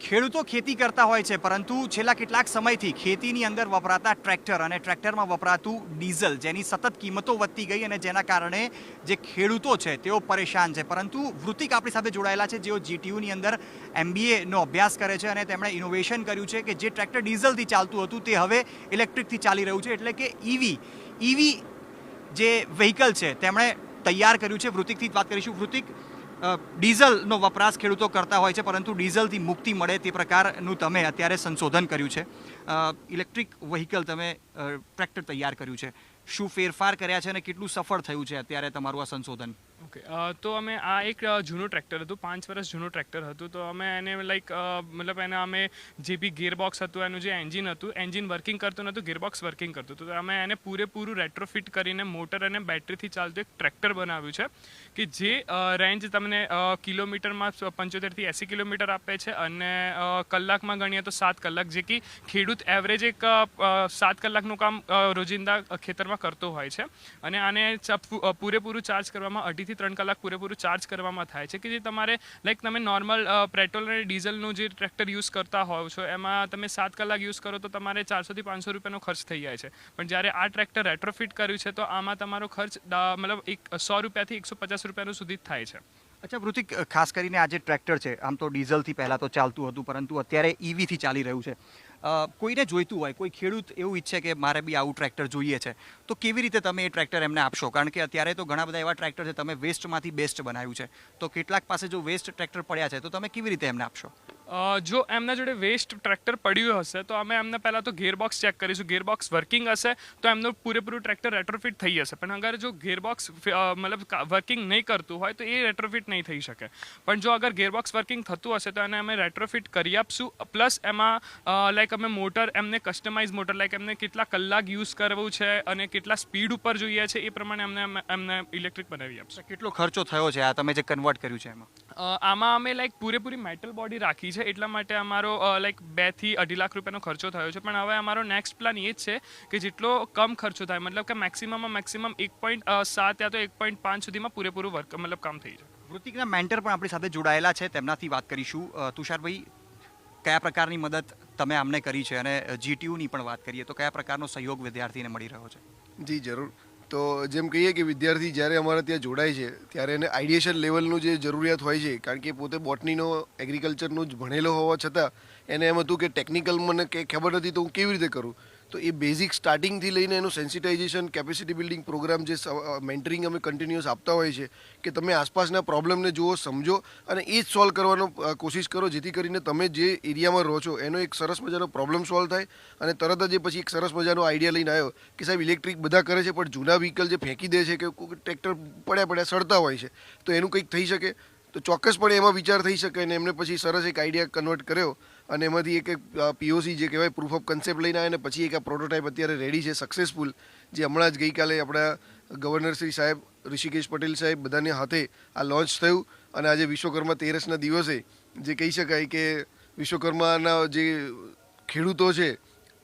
ખેડૂતો ખેતી કરતા હોય છે, પરંતુ છેલ્લા કેટલાક સમયથી ખેતીની અંદર વપરાતા ટ્રેક્ટર અને ટ્રેક્ટરમાં વપરાતું ડીઝલ જેની સતત કિંમતો વધતી ગઈ અને જેના કારણે જે ખેડૂતો છે તેઓ પરેશાન છે. પરંતુ વૃતિક આપણી સાથે જોડાયેલા છે, જેઓ જીટીયુની અંદર MBAનો અભ્યાસ કરે છે અને તેમણે ઇનોવેશન કર્યું છે કે જે ટ્રેક્ટર ડીઝલથી ચાલતું હતું તે હવે ઇલેક્ટ્રિકથી ચાલી રહ્યું છે, એટલે કે ઈવી જે વ્હીકલ છે તેમણે તૈયાર કર્યું છે. વૃતિકથી જ વાત કરીશું. વૃતિક, ડીઝલનો વપરાશ ખેડૂતો કરતા હોય છે, પરંતુ ડીઝલથી મુક્તિ મળે તે પ્રકારનું તમે અત્યારે સંશોધન કર્યું છે. ઇલેક્ટ્રિક વ્હીકલ તમે ટ્રેક્ટર તૈયાર કર્યું છે. શું ફેરફાર કર્યા છે અને કેટલું સફળ થયું છે અત્યારે તમારું આ સંશોધન? ઓકે, તો અમે આ એક જૂનું ટ્રેક્ટર હતું, 5 વર્ષ જૂનું ટ્રેક્ટર હતું. તો અમે એને મતલબ એને અમે જે બી ગિયરબોક્સ હતું, એનું જે એન્જિન વર્કિંગ કરતું નહોતું, ગિયરબોક્સ વર્કિંગ કરતું હતું. તો અમે એને પૂરેપૂરું રેટ્રોફિટ કરીને મોટર અને બેટરીથી ચાલતું એક ટ્રેક્ટર બનાવ્યું છે કે જે રેન્જ તમને કિલોમીટરમાં 75 થી 80 કિલોમીટર આપે છે અને કલાકમાં ગણીએ તો 7 કલાક, જે કે ખેડૂત એવરેજ એક 7 કલાકનું કામ રોજિંદા ખેતરમાં કરતો હોય છે. અને આને પૂરેપૂરું ચાર્જ કરવામાં 2.5 થી 3 કલાક પૂરેપૂરું ચાર્જ કરવામાં થાય છે, કે જે તમારે તમે નોર્મલ પેટ્રોલ અને ડીઝલનું જે ટ્રેક્ટર યુઝ કરતા હોવ છો એમાં તમે 7 કલાક યુઝ કરો તો તમારે 400 થી 500 રૂપિયાનો ખર્ચ થઈ જાય છે. પણ જ્યારે આ ટ્રેક્ટર રેટ્રોફિટ કર્યું છે તો આમાં તમારો ખર્ચ મતલબ 100 રૂપિયાથી 150 રૂપિયાનું સુધી જ થાય છે. અચ્છા વૃતિક, ખાસ કરીને આ જે ટ્રેક્ટર છે આમ તો ડીઝલથી પહેલાં તો ચાલતું હતું, પરંતુ અત્યારે ઈવીથી ચાલી રહ્યું છે. કોઈને જોઈતું હોય, કોઈ ખેડૂત એવું ઈચ્છે કે મારે બી આવું ટ્રેક્ટર જોઈએ છે, તો કેવી રીતે તમે એ ટ્રેક્ટર એમને આપશો? કારણ કે અત્યારે તો ઘણા બધા એવા ટ્રેક્ટર છે, તમે વેસ્ટમાંથી બેસ્ટ બનાવ્યું છે, તો કેટલાક પાસે જો વેસ્ટ ટ્રેક્ટર પડ્યા છે તો તમે કેવી રીતે એમને આપશો? જો એમના જોડે વેસ્ટ ટ્રેક્ટર પડ્યું હશે તો અમે એમને પહેલાં તો ગિયરબોક્સ ચેક કરીશું. ગિયરબોક્સ વર્કિંગ હશે તો એમનું પૂરેપૂરું ટ્રેક્ટર રેટ્રોફિટ થઈ જશે. પણ અગર જો ગિયરબોક્સ મતલબ વર્કિંગ નહીં કરતું હોય તો એ રેટ્રોફિટ નહીં થઈ શકે. પણ જો અગર ગિયરબોક્સ વર્કિંગ થતું હશે તો એને અમે રેટ્રોફિટ કરી આપશું. પ્લસ એમાં અમે મોટર એમને કસ્ટમાઇઝ મોટર એમને કેટલા કલાક યુઝ કરવું છે અને કેટલા સ્પીડ ઉપર જોઈએ છે એ પ્રમાણે એમને ઇલેક્ટ્રિક બનાવી આપશું. કેટલો ખર્ચો થયો છે આ તમે જે કન્વર્ટ કર્યું છે એમાં? આમાં અમે પૂરેપૂરી મેટલ બોડી રાખી છે, એટલા માટે અમારો 2 થી 2.5 લાખ રૂપિયાનો ખર્ચો થયો છે. પણ હવે અમારો નેક્સ્ટ પ્લાન એ જ છે કે જેટલો કમ ખર્ચો થાય, મતલબ કે મેક્સિમમ 1.7 યા તો 1.5 સુધીમાં પૂરેપૂરું કામ થઈ જાય. વૃતિકના મેન્ટર પણ આપણી સાથે જોડાયેલા છે, તેમનાથી વાત કરીશું. તુષારભાઈ, કયા પ્રકારની મદદ તમે આમને કરી છે અને જીટીયુની પણ વાત કરીએ તો કયા પ્રકારનો સહયોગ વિદ્યાર્થીને મળી રહ્યો છે? જી જરૂર. તો જેમ કહીએ કે વિદ્યાર્થી જ્યારે અમારા ત્યાં જોડાય છે ત્યારે એને આઈડિયેશન લેવલનું જે જરૂરિયાત હોય છે, કારણ કે પોતે બોટનીનો એગ્રીકલ્ચરનું જ ભણેલો હોવા છતાં એને એમ હતું કે ટેકનિકલ મને કંઈ ખબર નથી તો હું કેવી રીતે કરું. તો એ બેઝિક સ્ટાર્ટિંગથી લઈને એનું સેન્સિટાઇઝેશન, કેપેસિટી બિલ્ડિંગ પ્રોગ્રામ જે મેન્ટરિંગ અમે કન્ટિન્યુઅસ આપતા હોય છે કે તમે આસપાસના પ્રોબ્લેમને જુઓ, સમજો અને એ જ સોલ્વ કરવાનો કોશિશ કરો, જેથી કરીને તમે જે એરિયામાં રહો છો એનો એક સરસ મજાનો પ્રોબ્લેમ સોલ્વ થાય અને તરત જ પછી એક સરસ મજાનો આઈડિયા લઈને આવ્યો કે સાહેબ ઇલેક્ટ્રિક બધા કરે છે પણ જૂના વ્હીકલ જે ફેંકી દે છે કે ટ્રેક્ટર પડ્યા સડતા હોય છે તો એનું કંઈક થઈ શકે. તો ચોક્કસપણે એમાં વિચાર થઈ શકે અને એમને પછી સરસ એક આઈડિયા કન્વર્ટ કર્યો અને એમાંથી એક POC જે કહેવાય પ્રૂફ ઓફ કન્સેપ્ટ લઈને આવ્યા અને પછી એક આ પ્રોટોટાઇપ અત્યારે રેડી છે, સક્સેસફુલ, જે હમણાં જ ગઈકાલે આપણા ગવર્નર શ્રી સાહેબ, ઋષિકેશ પટેલ સાહેબ બધાને હાથે આ લોન્ચ થયું. અને આજે વિશ્વકર્મા તેરસના દિવસે જે કહી શકાય કે વિશ્વકર્માના જે ખેડૂતો છે,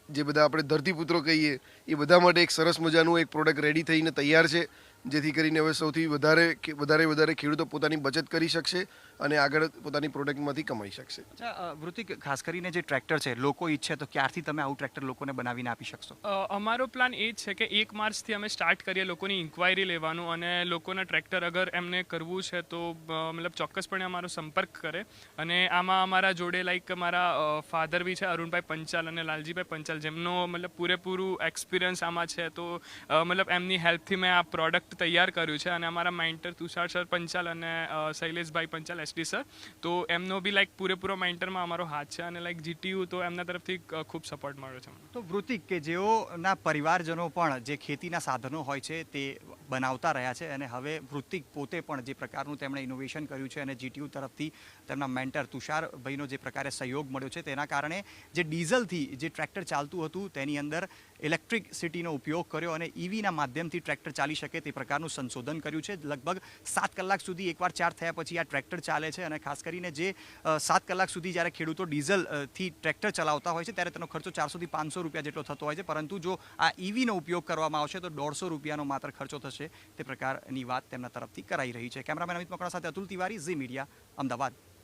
જે બધા આપણે ધરતીપુત્રો કહીએ, એ બધા માટે એક સરસ મજાનું એક પ્રોડક્ટ રેડી થઈને તૈયાર છે, જેથી કરીને હવે સૌથી વધારે ખેડૂતો પોતાની બચત કરી શકશે અને આગળ પોતાની પ્રોડક્ટમાંથી કમાઈ શકશે. અચ્છા વૃતિક, ખાસ કરીને જે ટ્રેક્ટર છે, લોકો ઈચ્છે તો ક્યારથી તમે આવું ટ્રેક્ટર લોકોને બનાવીને આપી શકશો? અમારો પ્લાન એ જ છે કે 1 માર્ચથી અમે સ્ટાર્ટ કરીએ લોકોની ઇન્ક્વાયરી લેવાનું અને લોકોના ટ્રેક્ટર અગર એમને કરવું છે તો ચોક્કસપણે અમારો સંપર્ક કરે. અને આમાં અમારા જોડે મારા ફાધર બી છે, અરુણભાઈ પંચાલ અને લાલજીભાઈ પંચાલ, જેમનો પૂરેપૂરું એક્સપિરિયન્સ આમાં છે. તો એમની હેલ્પથી મેં આ પ્રોડક્ટ તૈયાર કર્યું છે. અને અમારા મેન્ટર તુષાર સર પંચાલ અને શૈલેષભાઈ પંચાલ SD સર, તો એમનો બી પૂરેપૂરો મેન્ટરમાં અમારો હાથ છે. અને જીટીયુ તો એમના તરફથી ખૂબ સપોર્ટ મળ્યો છે. તો વૃતિક, કે જેઓના પરિવારજનો પણ જે ખેતીના સાધનો હોય છે તે બનાવતા રહ્યા છે અને હવે વૃતિક પોતે પણ જે પ્રકારનું તેમણે ઇનોવેશન કર્યું છે અને જીટીયુ તરફથી તેમના મેન્ટર તુષારભાઈનો જે પ્રકારે સહયોગ મળ્યો છે તેના કારણે જે ડીઝલથી જે ટ્રેક્ટર ચાલતું હતું તેની અંદર ઇલેક્ટ્રિસિટીનો ઉપયોગ કર્યો અને ઈવીના માધ્યમથી ટ્રેક્ટર ચાલી શકે તે પ્રકારનું સંશોધન કર્યું છે. લગભગ 7 કલાક સુધી એકવાર ચાર્જ થયા પછી આ ટ્રેક્ટર ચાલે છે. અને ખાસ કરીને જે 7 કલાક સુધી જ્યારે ખેડૂતો ડીઝલથી ટ્રેક્ટર ચલાવતા હોય છે ત્યારે તેનો ખર્ચો 400 થી 500 રૂપિયા જેટલો થતો હોય છે, પરંતુ જો આ ઈવીનો ઉપયોગ કરવામાં આવશે તો 150 રૂપિયાનો માત્ર ખર્ચો થશે. તે પ્રકારની વાત તેમના તરફથી કરાઈ રહી છે. કેમેરામેન અમિત મકવાણા સાથે અતુલ તિવારી, ઝી મીડિયા, અમદાવાદ.